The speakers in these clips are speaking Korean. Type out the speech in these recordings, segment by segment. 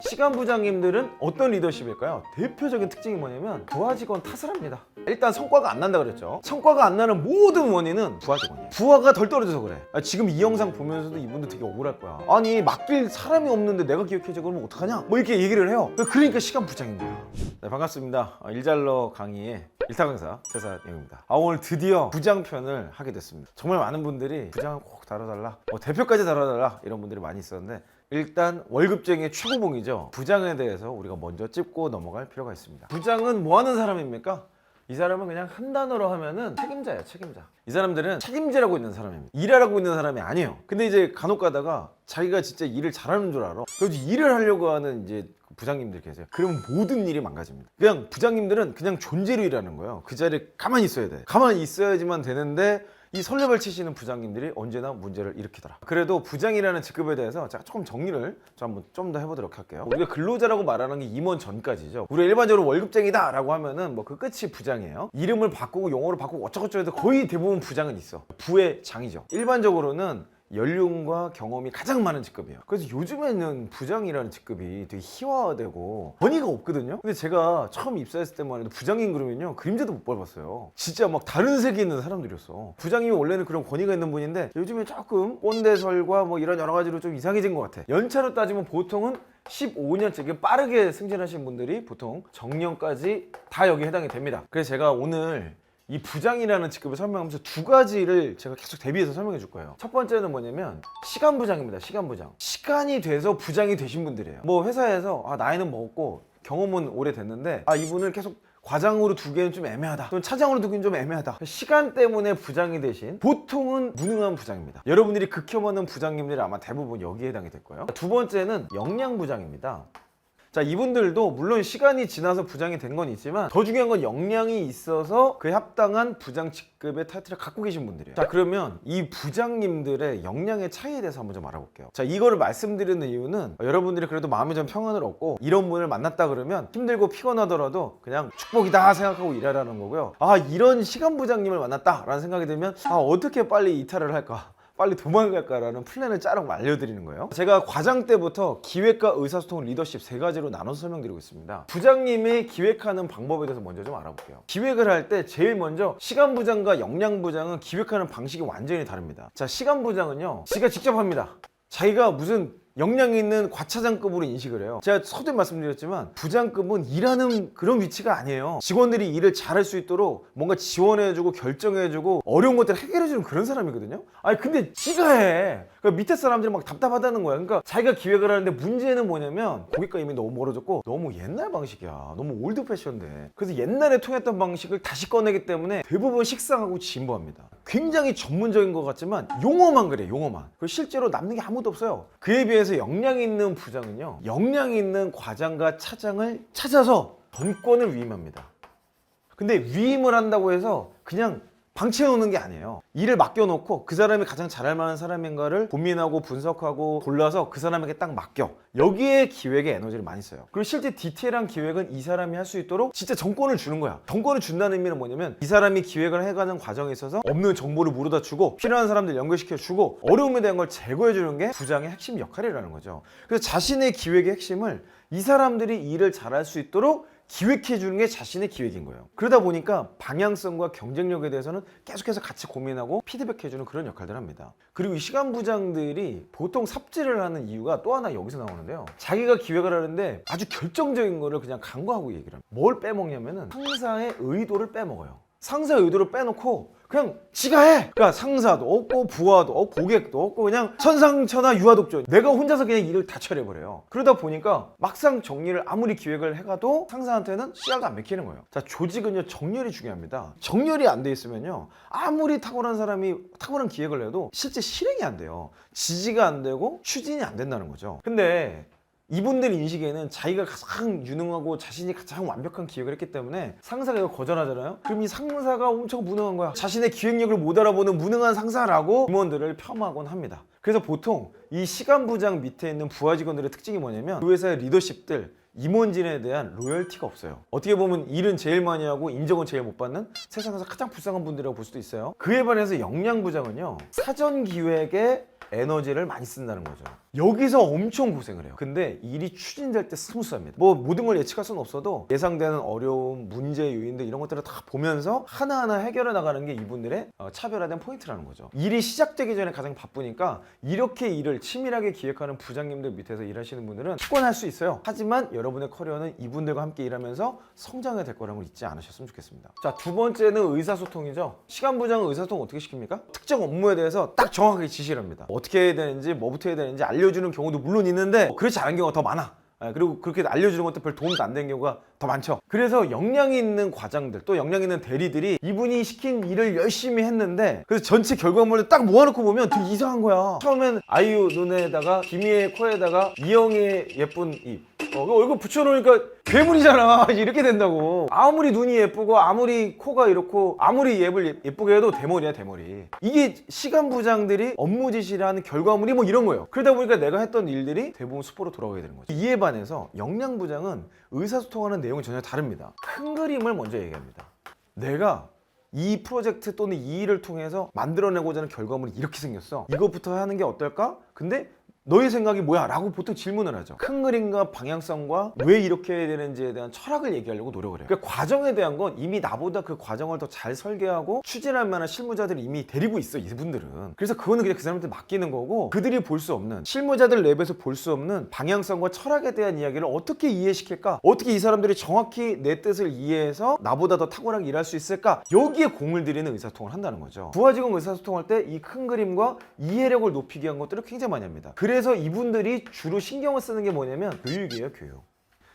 시간 부장님들은 어떤 리더십일까요? 대표적인 특징이 뭐냐면 부하 직원 탓을 합니다. 일단 성과가 안 난다 그랬죠. 성과가 안 나는 모든 원인은 부하 직원이에요. 부하가 덜 떨어져서 그래. 지금 이 영상 보면서도 이분들 되게 억울할 거야. 아니 맡길 사람이 없는데 내가 기획해줘 그러면 어떡하냐? 뭐 이렇게 얘기를 해요. 그러니까 시간 부장인 거야. 네, 반갑습니다. 일잘러 강의의 일타 강사 최사영입니다. 오늘 드디어 부장편을 하게 됐습니다. 정말 많은 분들이 부장을 꼭 다뤄달라, 대표까지 다뤄달라 이런 분들이 많이 있었는데, 일단 월급쟁이의 최고봉이죠. 부장에 대해서 우리가 먼저 짚고 넘어갈 필요가 있습니다. 부장은 뭐 하는 사람입니까? 이 사람은 그냥 한 단어로 하면은 책임자예요, 책임자. 이 사람들은 책임지라고 있는 사람입니다. 일하라고 있는 사람이 아니에요. 근데 이제 간혹 가다가 자기가 진짜 일을 잘하는 줄 알아. 그래서 일을 하려고 하는 이제 부장님들 계세요. 그럼 모든 일이 망가집니다. 그냥 부장님들은 그냥 존재로 일하는 거예요. 그 자리에 가만히 있어야 돼. 가만히 있어야지만 되는데, 이 설레발 치시는 부장님들이 언제나 문제를 일으키더라. 그래도 부장이라는 직급에 대해서 제가 조금 정리를 좀 더 해보도록 할게요. 우리가 근로자라고 말하는 게 임원 전까지죠. 우리가 일반적으로 월급쟁이다 라고 하면은 그 끝이 부장이에요. 이름을 바꾸고 용어를 바꾸고 어쩌고저쩌고 해도 거의 대부분 부장은 있어. 부의 장이죠. 일반적으로는 연륜과 경험이 가장 많은 직급이에요. 그래서 요즘에는 부장이라는 직급이 되게 희화화되고 권위가 없거든요. 근데 제가 처음 입사했을 때만 해도 부장님 그러면요, 그림자도 못 밟았어요. 진짜 막 다른 세계에 있는 사람들이었어. 부장님이 원래는 그런 권위가 있는 분인데 요즘에 조금 꼰대설과 이런 여러 가지로 좀 이상해진 것 같아. 연차로 따지면 보통은 15년째 빠르게 승진하신 분들이 보통 정년까지 다 여기 해당이 됩니다. 그래서 제가 오늘 이 부장이라는 직급을 설명하면서 두 가지를 제가 계속 대비해서 설명해 줄 거예요. 첫 번째는 뭐냐면 시간 부장입니다. 시간 부장. 시간이 돼서 부장이 되신 분들이에요. 회사에서 나이는 먹었고 경험은 오래됐는데 이분을 계속 과장으로 두기에는 좀 애매하다, 또는 차장으로 두기는 좀 애매하다. 시간 때문에 부장이 되신 보통은 무능한 부장입니다. 여러분들이 극혐하는 부장님들이 아마 대부분 여기에 해당이 될 거예요. 두 번째는 역량 부장입니다. 자, 이분들도 물론 시간이 지나서 부장이 된 건 있지만 더 중요한 건 역량이 있어서 그에 합당한 부장 직급의 타이틀을 갖고 계신 분들이에요. 자, 그러면 이 부장님들의 역량의 차이에 대해서 한번 좀 알아볼게요. 자, 이거를 말씀드리는 이유는 여러분들이 그래도 마음의 좀 평안을 얻고 이런 분을 만났다 그러면 힘들고 피곤하더라도 그냥 축복이다 생각하고 일하라는 거고요. 이런 시간 부장님을 만났다 라는 생각이 들면 어떻게 빨리 이탈을 할까, 빨리 도망갈까라는 플랜을 짜라고 알려드리는 거예요. 제가 과장 때부터 기획과 의사소통, 리더십 세 가지로 나눠서 설명드리고 있습니다. 부장님이 기획하는 방법에 대해서 먼저 좀 알아볼게요. 기획을 할 때 제일 먼저 시간 부장과 역량 부장은 기획하는 방식이 완전히 다릅니다. 자, 시간 부장은요, 지가 직접 합니다. 자기가 무슨 역량 있는 과차장급으로 인식을 해요. 제가 서두에 말씀드렸지만 부장급은 일하는 그런 위치가 아니에요. 직원들이 일을 잘할 수 있도록 뭔가 지원해주고 결정해주고 어려운 것들을 해결해주는 그런 사람이거든요. 근데 지가 해. 그러니까 밑에 사람들이 막 답답하다는 거야. 그러니까 자기가 기획을 하는데 문제는 뭐냐면 고객과 이미 너무 멀어졌고 너무 옛날 방식이야. 너무 올드 패션돼. 그래서 옛날에 통했던 방식을 다시 꺼내기 때문에 대부분 식상하고 진부합니다. 굉장히 전문적인 것 같지만 용어만 그래, 용어만. 그리고 실제로 남는 게 아무도 없어요. 그에 비해서 역량 있는 부장은요, 역량 있는 과장과 차장을 찾아서 전권을 위임합니다. 근데 위임을 한다고 해서 그냥 방치해 놓는 게 아니에요. 일을 맡겨놓고 그 사람이 가장 잘할 만한 사람인가를 고민하고 분석하고 골라서 그 사람에게 딱 맡겨. 여기에 기획에 에너지를 많이 써요. 그리고 실제 디테일한 기획은 이 사람이 할 수 있도록 진짜 정권을 주는 거야. 정권을 준다는 의미는 뭐냐면 이 사람이 기획을 해가는 과정에 있어서 없는 정보를 물어다 주고 필요한 사람들 연결시켜 주고 어려움에 대한 걸 제거해 주는 게 부장의 핵심 역할이라는 거죠. 그래서 자신의 기획의 핵심을 이 사람들이 일을 잘할 수 있도록 기획해 주는 게 자신의 기획인 거예요. 그러다 보니까 방향성과 경쟁력에 대해서는 계속해서 같이 고민하고 피드백해 주는 그런 역할들을 합니다. 그리고 이 시간 부장들이 보통 삽질을 하는 이유가 또 하나 여기서 나오는데요. 자기가 기획을 하는데 아주 결정적인 거를 그냥 간과하고 얘기를 합니다. 뭘 빼먹냐면은 상사의 의도를 빼먹어요. 상사의 의도를 빼놓고 그냥 지가 해. 그러니까 상사도 없고 부하도 없고 고객도 없고 그냥 천상천하 유아독존. 내가 혼자서 그냥 일을 다 처리해버려요. 그러다 보니까 막상 정리를 아무리 기획을 해가도 상사한테는 씨알도 안 맥히는 거예요. 자, 조직은요, 정렬이 중요합니다. 정렬이 안 돼 있으면요, 아무리 탁월한 사람이 탁월한 기획을 해도 실제 실행이 안 돼요. 지지가 안 되고 추진이 안 된다는 거죠. 근데 이분들 인식에는 자기가 가장 유능하고 자신이 가장 완벽한 기획을 했기 때문에 상사가 이거 거절하잖아요. 그럼 이 상사가 엄청 무능한 거야. 자신의 기획력을 못 알아보는 무능한 상사라고 임원들을 폄하하곤 합니다. 그래서 보통 이 시간부장 밑에 있는 부하 직원들의 특징이 뭐냐면 그 회사의 리더십들 임원진에 대한 로열티가 없어요. 어떻게 보면 일은 제일 많이 하고 인정은 제일 못 받는 세상에서 가장 불쌍한 분들이라고 볼 수도 있어요. 그에 반해서 역량부장은요, 사전 기획에 에너지를 많이 쓴다는 거죠. 여기서 엄청 고생을 해요. 근데 일이 추진될 때 스무스합니다. 뭐 모든 걸 예측할 수는 없어도 예상되는 어려움, 문제 요인들 이런 것들을 다 보면서 하나하나 해결해 나가는 게 이분들의 차별화된 포인트라는 거죠. 일이 시작되기 전에 가장 바쁘니까 이렇게 일을 치밀하게 기획하는 부장님들 밑에서 일하시는 분들은 피곤할 수 있어요. 하지만 여러분의 커리어는 이분들과 함께 일하면서 성장해야 될 거라는 걸 잊지 않으셨으면 좋겠습니다. 자, 두 번째는 의사소통이죠. 시간부장은 의사소통 어떻게 시킵니까? 특정 업무에 대해서 딱 정확하게 지시를 합니다. 어떻게 해야 되는지, 뭐부터 해야 되는지 알려주는 경우도 물론 있는데 그렇지 않은 경우가 더 많아. 그리고 그렇게 알려주는 것도 별 도움도 안 되는 경우가 더 많죠. 그래서 역량이 있는 과장들, 또 역량이 있는 대리들이 이분이 시킨 일을 열심히 했는데 그래서 전체 결과물을 딱 모아놓고 보면 되게 이상한 거야. 처음엔 아이유 눈에다가 김희애 코에다가 이영희의 예쁜 입, 얼굴 붙여놓으니까 괴물이잖아. 이렇게 된다고. 아무리 눈이 예쁘고 아무리 코가 이렇고 아무리 앱을 예쁘게 해도 대머리야, 대머리. 이게 시간부장들이 업무 지시를 하는 결과물이 뭐 이런 거예요. 그러다 보니까 내가 했던 일들이 대부분 수포로 돌아가게 되는 거죠. 이에 반해서 역량부장은 의사소통하는 내용이 전혀 다릅니다. 큰 그림을 먼저 얘기합니다. 내가 이 프로젝트 또는 이 일을 통해서 만들어내고자 하는 결과물이 이렇게 생겼어. 이것부터 하는 게 어떨까? 근데 너의 생각이 뭐야? 라고 보통 질문을 하죠. 큰 그림과 방향성과 왜 이렇게 해야 되는지에 대한 철학을 얘기하려고 노력을 해요. 그러니까 과정에 대한 건 이미 나보다 그 과정을 더 잘 설계하고 추진할 만한 실무자들이 이미 데리고 있어, 이분들은. 그래서 그거는 그냥 그 사람한테 맡기는 거고, 그들이 볼 수 없는, 실무자들 랩에서 볼 수 없는 방향성과 철학에 대한 이야기를 어떻게 이해시킬까? 어떻게 이 사람들이 정확히 내 뜻을 이해해서 나보다 더 탁월하게 일할 수 있을까? 여기에 공을 들이는 의사소통을 한다는 거죠. 부하직원 의사소통할 때 이 큰 그림과 이해력을 높이기 위한 것들을 굉장히 많이 합니다. 그래서 이분들이 주로 신경을 쓰는 게 뭐냐면 교육이에요, 교육.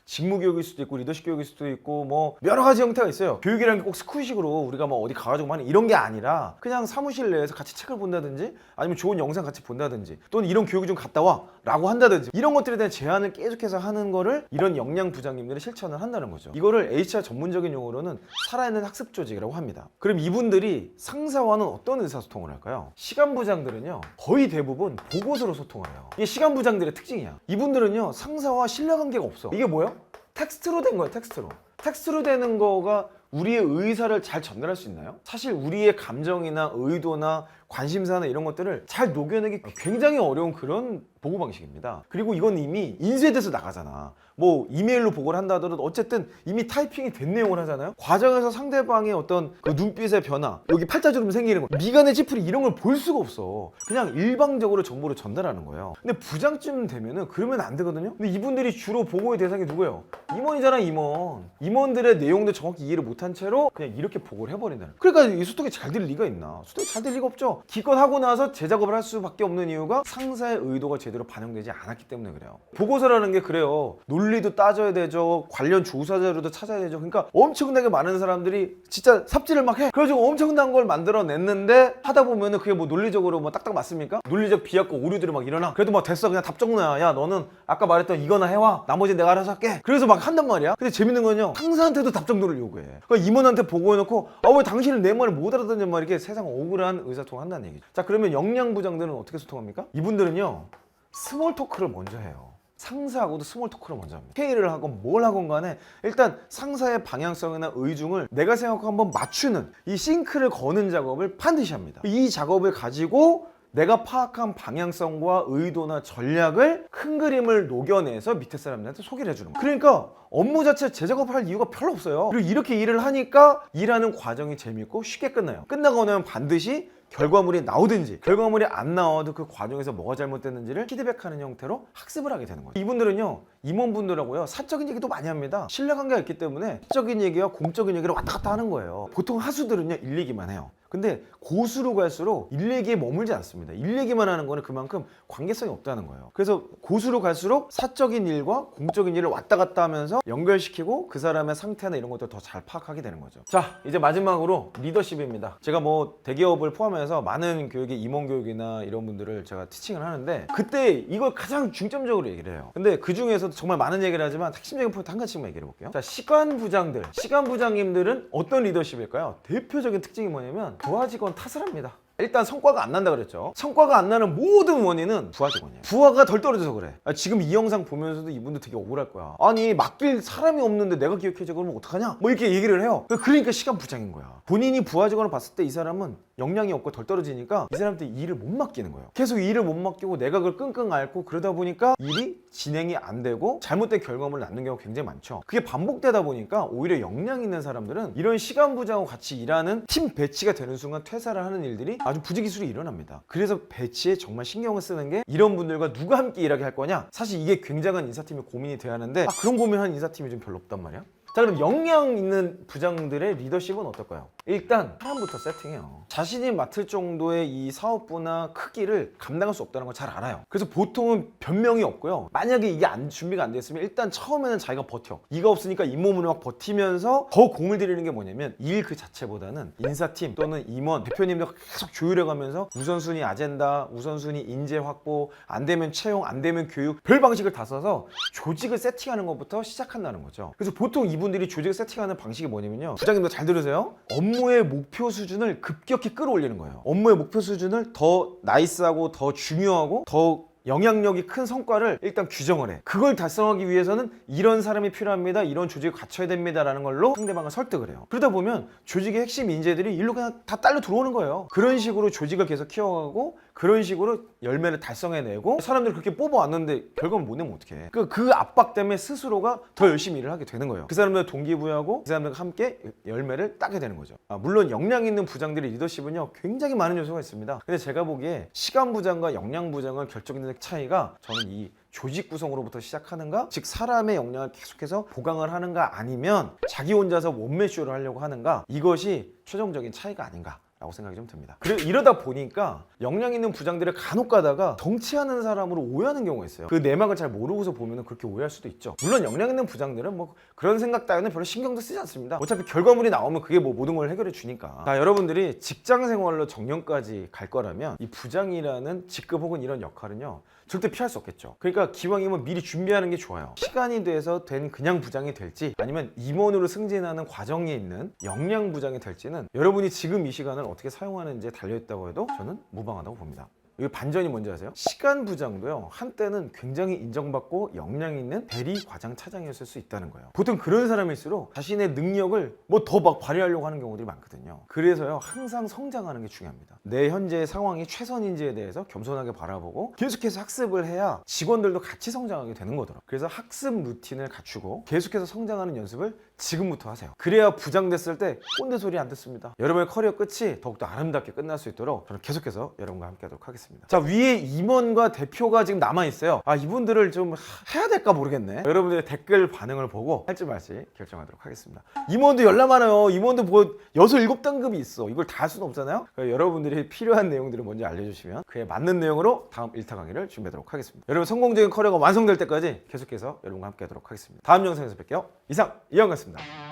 직무 교육일 수도 있고 리더십 교육일 수도 있고 뭐 여러 가지 형태가 있어요. 교육이라는 게 꼭 스쿨식으로 우리가 뭐 어디 가가지고 하는 이런 게 아니라 그냥 사무실 내에서 같이 책을 본다든지 아니면 좋은 영상 같이 본다든지 또는 이런 교육을 좀 갔다 와 라고 한다든지 이런 것들에 대한 제안을 계속해서 하는 거를 이런 역량 부장님들이 실천을 한다는 거죠. 이거를 HR 전문적인 용어로는 살아있는 학습 조직이라고 합니다. 그럼 이분들이 상사와는 어떤 의사소통을 할까요? 시간 부장들은요, 거의 대부분 보고서로 소통을 해요. 이게 시간 부장들의 특징이야. 이분들은요, 상사와 신뢰관계가 없어. 이게 뭐예요? 텍스트로 된 거예요, 텍스트로. 텍스트로 되는 거가 우리의 의사를 잘 전달할 수 있나요? 사실 우리의 감정이나 의도나 관심사나 이런 것들을 잘 녹여내기 굉장히 어려운 그런 보고 방식입니다. 그리고 이건 이미 인쇄돼서 나가잖아. 뭐 이메일로 보고를 한다 하더라도 어쨌든 이미 타이핑이 된 내용을 하잖아요. 과정에서 상대방의 어떤 그 눈빛의 변화, 여기 팔자주름 생기는 거, 미간의 찌푸리 이런 걸 볼 수가 없어. 그냥 일방적으로 정보를 전달하는 거예요. 근데 부장쯤 되면은 그러면 안 되거든요. 근데 이분들이 주로 보고의 대상이 누구예요? 임원이잖아, 임원. 임원들의 내용도 정확히 이해를 못한 채로 그냥 이렇게 보고를 해버린다는 거예요. 그러니까 이 소통이 잘 될 리가 있나? 소통이 잘 될 리가 없죠. 기껏 하고 나서 재작업을 할 수밖에 없는 이유가 상사의 의도가 제대로 반영되지 않았기 때문에 그래요. 보고서라는 게 그래요. 논리도 따져야 되죠. 관련 조사 자료도 찾아야 되죠. 그러니까 엄청나게 많은 사람들이 진짜 삽질을 막 해. 그래가지고 엄청난 걸 만들어냈는데 하다 보면은 그게 뭐 논리적으로 뭐 딱딱 맞습니까? 논리적 비약과 오류들이 막 일어나. 그래도 막 됐어. 그냥 답 적어놔. 야, 너는 아까 말했던 이거나 해와. 나머지 내가 알아서 할게. 그래서 막 한단 말이야. 근데 재밌는 건요, 상사한테도 답정도를 요구해. 그러니까 임원한테 보고해놓고 왜 당신은 내 말을 못 알아듣냐 말 이렇게 세상 억울한 의사소통을 한다는 얘기죠. 자, 그러면 역량부장들은 어떻게 소통합니까? 이분들은요, 스몰 토크를 먼저 해요. 상사하고도 스몰 토크를 먼저 합니다. 회의를 하건 뭘 하건 간에 일단 상사의 방향성이나 의중을 내가 생각하고 한번 맞추는 이 싱크를 거는 작업을 반드시 합니다. 이 작업을 가지고 내가 파악한 방향성과 의도나 전략을 큰 그림을 녹여내서 밑에 사람들한테 소개를 해주는 거예요. 그러니까 업무 자체 재작업할 이유가 별로 없어요. 그리고 이렇게 일을 하니까 일하는 과정이 재밌고 쉽게 끝나요. 끝나고 나면 반드시 결과물이 나오든지 결과물이 안 나와도 그 과정에서 뭐가 잘못됐는지를 피드백하는 형태로 학습을 하게 되는 거예요. 이분들은요, 임원분들하고요, 사적인 얘기도 많이 합니다. 신뢰관계가 있기 때문에 사적인 얘기와 공적인 얘기를 왔다 갔다 하는 거예요. 보통 하수들은요, 일 얘기만 해요. 근데 고수로 갈수록 일 얘기에 머물지 않습니다. 일 얘기만 하는 거는 그만큼 관계성이 없다는 거예요. 그래서 고수로 갈수록 사적인 일과 공적인 일을 왔다 갔다 하면서 연결시키고 그 사람의 상태나 이런 것들을 더 잘 파악하게 되는 거죠. 자, 이제 마지막으로 리더십입니다. 제가 뭐 대기업을 포함해서 많은 교육의 임원 교육이나 이런 분들을 제가 티칭을 하는데 그때 이걸 가장 중점적으로 얘기를 해요. 근데 그 중에서도 정말 많은 얘기를 하지만 핵심적인 포인트 한 가지씩만 얘기해 볼게요. 자, 시간 부장님들은 어떤 리더십일까요? 대표적인 특징이 뭐냐면 부하 직원 탓을 합니다. 일단 성과가 안 난다 그랬죠. 성과가 안 나는 모든 원인은 부하 직원이에요. 부하가 덜 떨어져서 그래. 지금 이 영상 보면서도 이분들 되게 억울할 거야. 아니 맡길 사람이 없는데 내가 기억해줘 그러면 어떡하냐? 뭐 이렇게 얘기를 해요. 그러니까 시간 부장인 거야. 본인이 부하 직원을 봤을 때 이 사람은 역량이 없고 덜 떨어지니까 이 사람한테 일을 못 맡기는 거예요. 계속 일을 못 맡기고 내가 그걸 끙끙 앓고 그러다 보니까 일이 진행이 안 되고 잘못된 결과물을 낳는 경우가 굉장히 많죠. 그게 반복되다 보니까 오히려 역량 있는 사람들은 이런 시간 부장하고 같이 일하는 팀 배치가 되는 순간 퇴사를 하는 일들이 아주 부지기수로 일어납니다. 그래서 배치에 정말 신경을 쓰는 게 이런 분들과 누가 함께 일하게 할 거냐? 사실 이게 굉장한 인사팀이 고민이 돼야 하는데 그런 고민하는 인사팀이 좀 별로 없단 말이야. 자, 그럼 역량 있는 부장들의 리더십은 어떨까요? 일단 사람부터 세팅해요. 자신이 맡을 정도의 이 사업부나 크기를 감당할 수 없다는 걸 잘 알아요. 그래서 보통은 변명이 없고요. 만약에 이게 준비가 안 됐으면 일단 처음에는 자기가 버텨. 이가 없으니까 잇몸으로 막 버티면서 더 공을 들이는 게 뭐냐면 일 그 자체보다는 인사팀 또는 임원, 대표님들 계속 조율해가면서 우선순위 아젠다, 우선순위 인재 확보, 안 되면 채용, 안 되면 교육, 별 방식을 다 써서 조직을 세팅하는 것부터 시작한다는 거죠. 그래서 보통 이분들이 조직을 세팅하는 방식이 뭐냐면요. 부장님들 잘 들으세요. 업무의 목표 수준을 급격히 끌어올리는 거예요. 업무의 목표 수준을 더 나이스하고 더 중요하고 더 영향력이 큰 성과를 일단 규정을 해. 그걸 달성하기 위해서는 이런 사람이 필요합니다. 이런 조직이 갖춰야 됩니다. 라는 걸로 상대방을 설득을 해요. 그러다 보면 조직의 핵심 인재들이 일로 그냥 다 딸려 들어오는 거예요. 그런 식으로 조직을 계속 키워가고 그런 식으로 열매를 달성해내고 사람들을 그렇게 뽑아왔는데 결과를 못 내면 어떡해. 그 압박 때문에 스스로가 더 열심히 일을 하게 되는 거예요. 그 사람들 동기부여하고 그 사람들과 함께 열매를 따게 되는 거죠. 물론 역량 있는 부장들의 리더십은요 굉장히 많은 요소가 있습니다. 근데 제가 보기에 시간 부장과 역량 부장을 결정되는 차이가 저는 이 조직 구성으로부터 시작하는가, 즉 사람의 역량을 계속해서 보강을 하는가, 아니면 자기 혼자서 원맨쇼를 하려고 하는가, 이것이 최종적인 차이가 아닌가 라고 생각이 좀 듭니다. 이러다 보니까 역량 있는 부장들을 간혹 가다가 덩치하는 사람으로 오해하는 경우가 있어요. 그 내막을 잘 모르고서 보면 그렇게 오해할 수도 있죠. 물론 역량 있는 부장들은 뭐 그런 생각 따위는 별로 신경도 쓰지 않습니다. 어차피 결과물이 나오면 그게 뭐 모든 걸 해결해 주니까. 자, 여러분들이 직장 생활로 정년까지 갈 거라면 이 부장이라는 직급 혹은 이런 역할은요 절대 피할 수 없겠죠. 그러니까 기왕이면 미리 준비하는 게 좋아요. 시간이 돼서 된 그냥 부장이 될지 아니면 임원으로 승진하는 과정에 있는 역량 부장이 될지는 여러분이 지금 이 시간을 어떻게 사용하는지에 달려있다고 해도 저는 무방하다고 봅니다. 이 반전이 뭔지 아세요? 시간 부장도요 한때는 굉장히 인정받고 역량 있는 대리 과장 차장이었을 수 있다는 거예요. 보통 그런 사람일수록 자신의 능력을 뭐 더 막 발휘하려고 하는 경우들이 많거든요. 그래서요 항상 성장하는 게 중요합니다. 내 현재의 상황이 최선인지에 대해서 겸손하게 바라보고 계속해서 학습을 해야 직원들도 같이 성장하게 되는 거더라고요. 그래서 학습 루틴을 갖추고 계속해서 성장하는 연습을 지금부터 하세요. 그래야 부장 됐을 때 꼰대 소리 안 듣습니다. 여러분의 커리어 끝이 더욱더 아름답게 끝날 수 있도록 저는 계속해서 여러분과 함께 하도록 하겠습니다. 자, 위에 임원과 대표가 지금 남아있어요. 이분들을 좀 해야 될까 모르겠네. 여러분들의 댓글 반응을 보고 할지 말지 결정하도록 하겠습니다. 임원도 열나 많아요. 임원도 뭐 6, 7단급이 있어. 이걸 다 할 수는 없잖아요. 여러분들이 필요한 내용들을 먼저 알려주시면 그에 맞는 내용으로 다음 1타 강의를 준비하도록 하겠습니다. 여러분 성공적인 커리어가 완성될 때까지 계속해서 여러분과 함께 하도록 하겠습니다. 다음 영상에서 뵐게요. 이상 이영이었습니다.